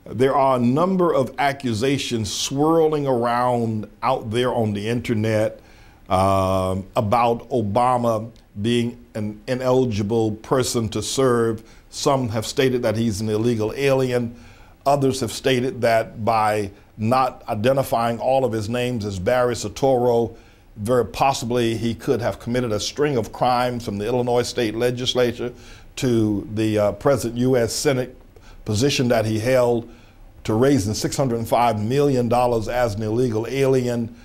There are a number of accusations swirling around out there on the internet about Obama being an ineligible person to serve. Some have stated that he's an illegal alien. Others have stated that by not identifying all of his names as Barry Soetoro, very possibly he could have committed a string of crimes from the Illinois State Legislature to the present U.S. Senate position that he held, to raising $605 million as an illegal alien,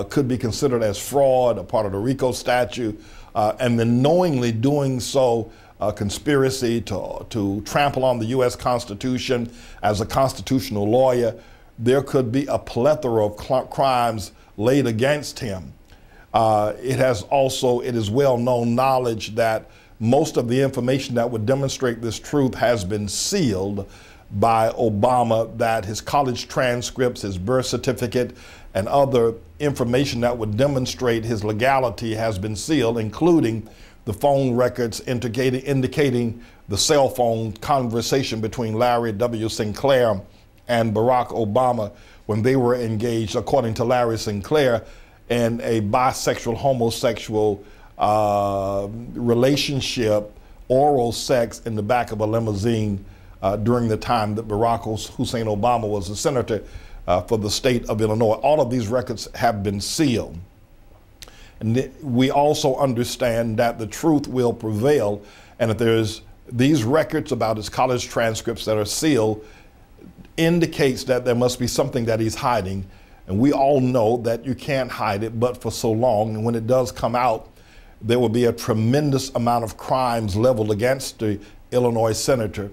could be considered as fraud, a part of the RICO statute, and then knowingly doing so, conspiracy to trample on the U.S. Constitution as a constitutional lawyer. There could be a plethora of crimes laid against him. It is well known knowledge that most of the information that would demonstrate this truth has been sealed by Obama, that his college transcripts, his birth certificate, and other information that would demonstrate his legality has been sealed, including the phone records indicating the cell phone conversation between Larry W. Sinclair and Barack Obama when they were engaged, according to Larry Sinclair, in a bisexual, homosexual relationship, oral sex in the back of a limousine during the time that Barack Hussein Obama was a senator for the state of Illinois. All of these records have been sealed. And we also understand that the truth will prevail, and that there's these records about his college transcripts that are sealed indicates that there must be something that he's hiding. And we all know that you can't hide it but for so long, and when it does come out, there will be a tremendous amount of crimes leveled against the Illinois senator.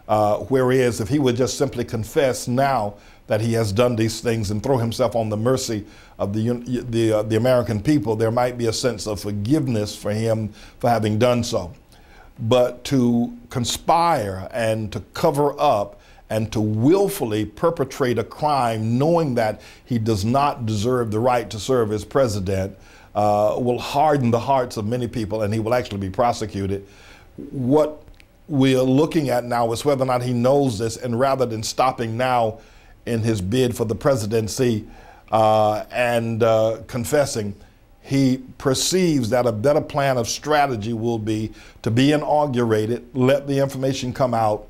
Whereas if he would just simply confess now that he has done these things and throw himself on the mercy of the American people, there might be a sense of forgiveness for him for having done so. But to conspire and to cover up and to willfully perpetrate a crime knowing that he does not deserve the right to serve as president will harden the hearts of many people, and he will actually be prosecuted. What we are looking at now is whether or not he knows this, and rather than stopping now in his bid for the presidency and confessing, he perceives that a better plan of strategy will be to be inaugurated, let the information come out,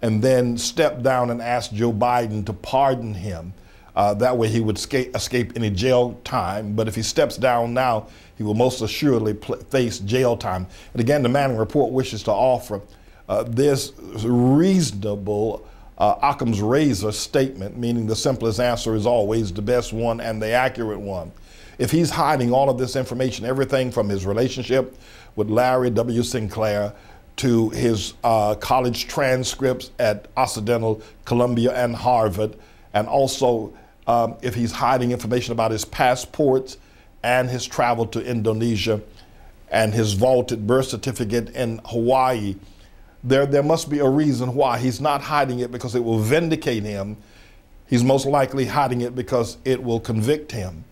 and then step down and ask Joe Biden to pardon him. That way he would escape any jail time. But if he steps down now, he will most assuredly face jail time. And again, the Manning Report wishes to offer this reasonable Occam's razor statement, meaning the simplest answer is always the best one and the accurate one. If he's hiding all of this information, everything from his relationship with Larry W. Sinclair to his college transcripts at Occidental, Columbia, and Harvard, and also if he's hiding information about his passports and his travel to Indonesia and his vaulted birth certificate in Hawaii, there must be a reason why. He's not hiding it because it will vindicate him. He's most likely hiding it because it will convict him.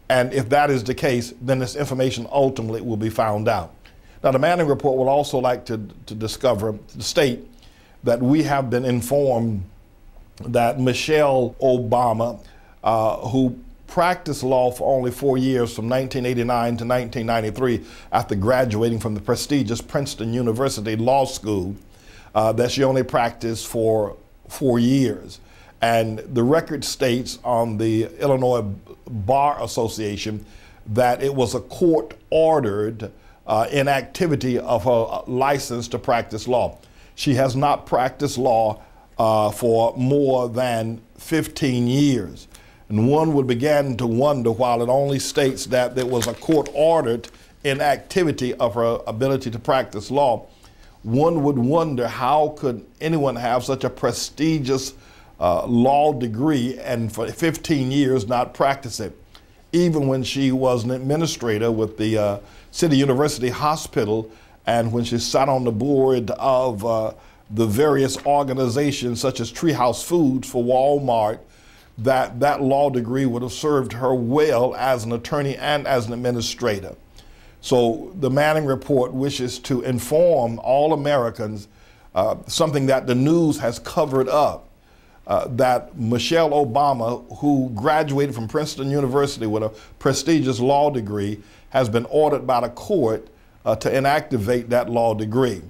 And if that is the case, then this information ultimately will be found out. Now, the Manning Report will also like to state that we have been informed that Michelle Obama, who practiced law for only 4 years from 1989 to 1993 after graduating from the prestigious Princeton University Law School, that she only practiced for 4 years. And the record states on the Illinois Bar Association that it was a court-ordered inactivity of her license to practice law. She has not practiced law for more than 15 years. And one would begin to wonder, while it only states that there was a court-ordered inactivity of her ability to practice law, one would wonder how could anyone have such a prestigious law degree and for 15 years not practice it. Even when she was an administrator with the City University Hospital, and when she sat on the board of the various organizations such as Treehouse Foods for Walmart, that law degree would have served her well as an attorney and as an administrator. So the Manning Report wishes to inform all Americans something that the news has covered up, that Michelle Obama, who graduated from Princeton University with a prestigious law degree, has been ordered by the court to inactivate that law degree.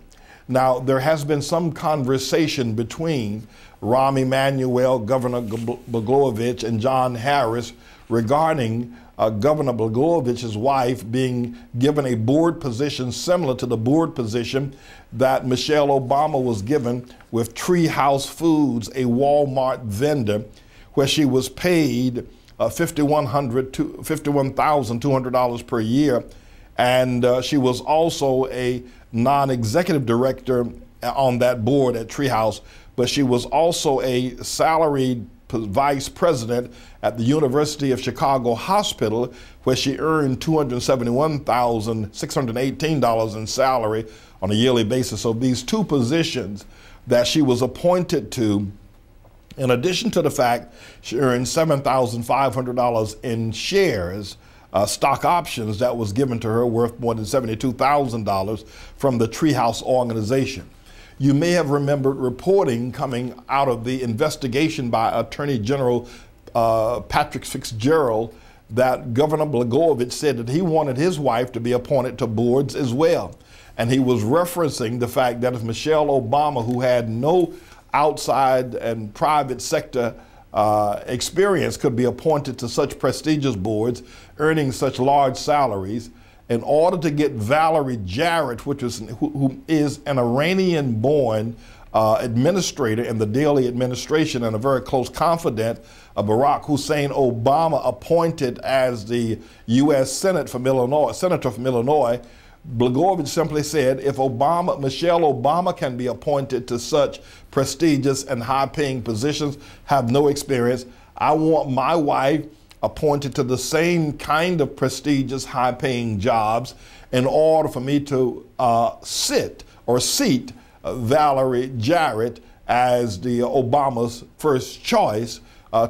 Now, there has been some conversation between Rahm Emanuel, Governor Blagojevich, and John Harris regarding Governor Blagojevich's wife being given a board position similar to the board position that Michelle Obama was given with Treehouse Foods, a Walmart vendor, where she was paid $51,200 per year. And she was also a non-executive director on that board at Treehouse, but she was also a salaried vice president at the University of Chicago Hospital, where she earned $271,618 in salary on a yearly basis. So these two positions that she was appointed to, in addition to the fact she earned $7,500 in shares, stock options that was given to her worth more than $72,000 from the Treehouse organization. You may have remembered reporting coming out of the investigation by Attorney General Patrick Fitzgerald that Governor Blagojevich said that he wanted his wife to be appointed to boards as well. And he was referencing the fact that if Michelle Obama, who had no outside and private sector experience, could be appointed to such prestigious boards, earning such large salaries, in order to get Valerie Jarrett, who is an Iranian-born administrator in the Daily administration and a very close confidant of Barack Hussein Obama, appointed as the U.S. Senator from Illinois, Blagojevich simply said, if Michelle Obama can be appointed to such prestigious and high-paying positions, have no experience, I want my wife appointed to the same kind of prestigious, high-paying jobs in order for me to seat Valerie Jarrett as the Obama's first choice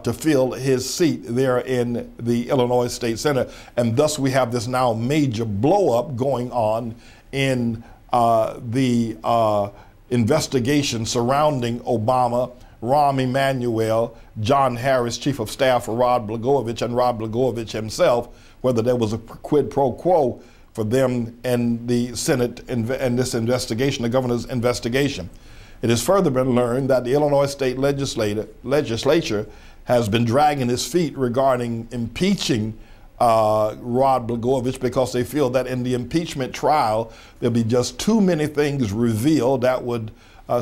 to fill his seat there in the Illinois State Senate. And thus we have this now major blow-up going on in the investigation surrounding Obama, Rahm Emanuel, John Harris, Chief of Staff for Rod Blagojevich, and Rod Blagojevich himself, whether there was a quid pro quo for them in the Senate in this investigation, the governor's investigation. It has further been learned that the Illinois State Legislature has been dragging its feet regarding impeaching Rod Blagojevich, because they feel that in the impeachment trial, there'll be just too many things revealed that would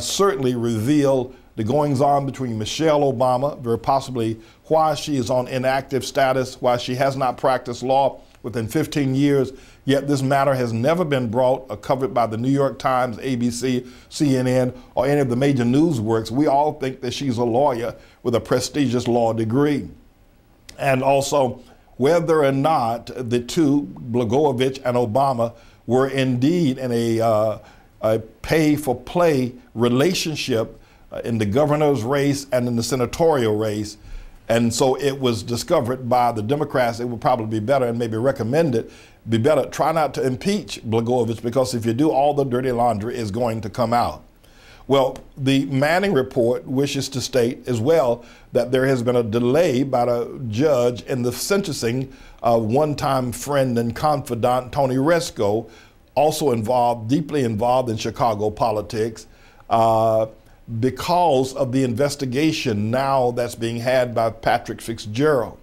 certainly reveal the goings-on between Michelle Obama, very possibly why she is on inactive status, why she has not practiced law within 15 years, yet this matter has never been brought or covered by the New York Times, ABC, CNN, or any of the major news works. We all think that she's a lawyer with a prestigious law degree. And also, whether or not the two, Blagojevich and Obama, were indeed in a pay-for-play relationship in the governor's race and in the senatorial race. And so it was discovered by the Democrats it would probably be better, and maybe recommended, be better, try not to impeach Blagojevich, because if you do, all the dirty laundry is going to come out. Well, the Manning report wishes to state as well that there has been a delay by the judge in the sentencing of one-time friend and confidant Tony Rezko, also deeply involved in Chicago politics, because of the investigation now that's being had by Patrick Fitzgerald.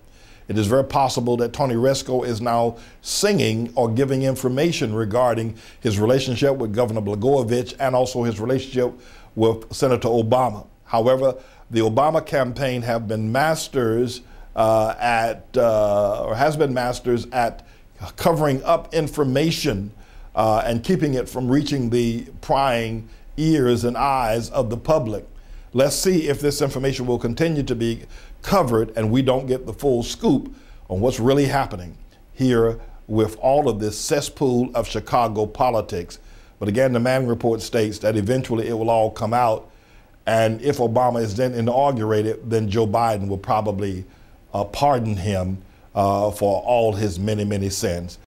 It is very possible that Tony Rezko is now singing or giving information regarding his relationship with Governor Blagojevich and also his relationship with Senator Obama. However, the Obama campaign have been masters has been masters at covering up information and keeping it from reaching the prying ears and eyes of the public. Let's see if this information will continue to be covered and we don't get the full scoop on what's really happening here with all of this cesspool of Chicago politics. But again, the Manning report states that eventually it will all come out, and if Obama is then inaugurated, then Joe Biden will probably pardon him for all his many, many sins.